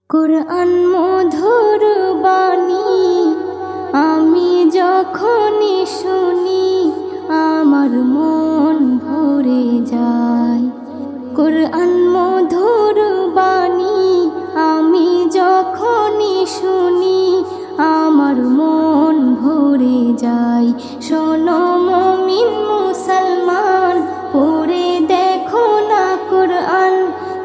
কুরআন মধুর বাণী আমি যখনই শুনি আমার মন ভরে যায়। কুরআন মধুর বাণী আমি যখনই শুনি আমার মন ভরে যায়। শোনো মুমিন মুসলমান, পড়ে দেখো না কুরআন,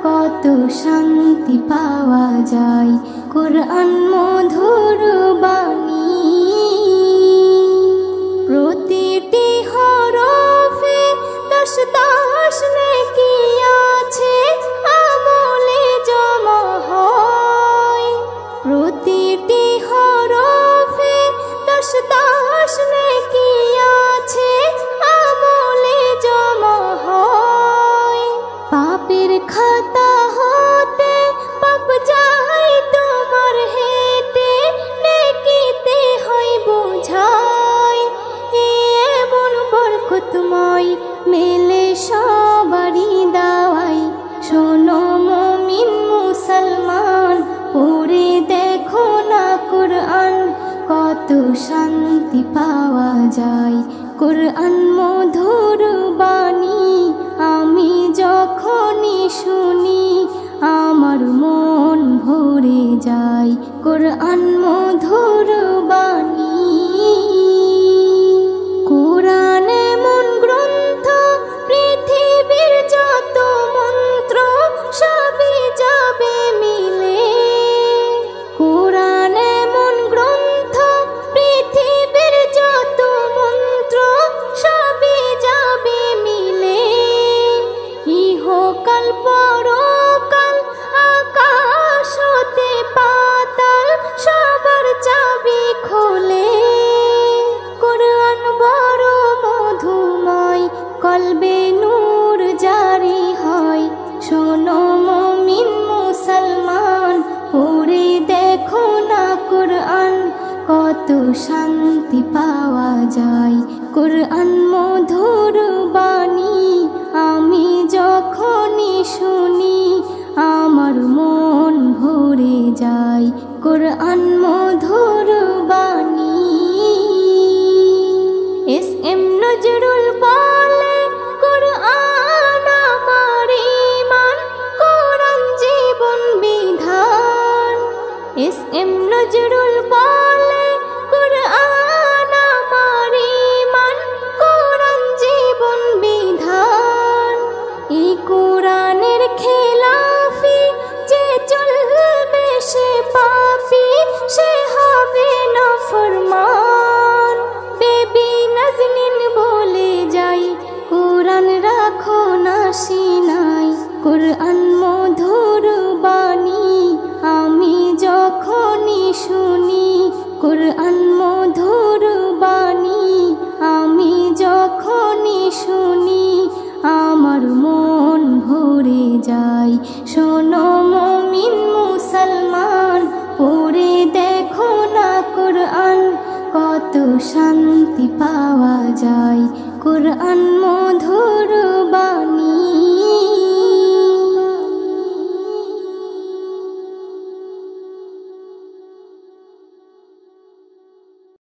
কত শান্তি পাওয়া যায়। কুরআন মধুর বাণী প্রতিটি হরফে 10 নেকি আছে, আমলে জমা হয়। প্রতিটি হরফে 10 নেকি আছে, আমলে জমা হয়। পাপের খাতা হতে পাপ যায় তোমার হেঁটে, নেকিতে হয় বোঝাই। এমন বরকতময় মেলে সবারই দাওয়াই। শোনো মুমিন মুসলমান, পড়ে দেখো না কুরআন, কত শান্তি পাওয়া যায়। কুরআন মধুর বাণী আমি যখনই শুনি আমার মন ভরে যায়। কুরআন মধুর বাণী কুরআন এমন গ্রন্থ, পৃথিবীর যত মন্ত্র সবই যাবে মিলে। কুরআন এমন গ্রন্থ, পৃথিবীর যত মন্ত্র সবই যাবে মিলে। ইহকাল পরকাল আকাশ হতে পাতাল সবার চাবি খোলে। কুরআন বড় মধুময়, কলবে নূর জারি হয়। শোনো মুমিন মুসলমান, পড়ে দেখো না কুরআন, কত শান্তি পাওয়া যায়। কুরআন মধুর বাণী আমি যখনই শুনি আমার মন ভরে যায়। কুরআন মধুর বাণী এস.এম. নজরুল বলে, কুরআন আমার ঈমান, কুরআন জীবন বিধান। এস.এম. নজরুল বলে, কুরআন আমার ঈমান, কুরআন জীবন বিধান। এই কুরআনের খেলাফি যে চলবে সে পাপী, সে হবে নাফরমান। বেবি নাজনীন বলে যাই, কুরআন রাখো না সিনায়। কুরআন মধুর বাণী আমি যখনই শুনি, কুরআন মধুর বাণী আমি যখনই শুনি আমার মন ভরে যায়। শোনো মুমিন মুসলমান, পড়ে দেখো না কুরআন, কত শান্তি পাওয়া যায়। কুরআন মধুর বাণী।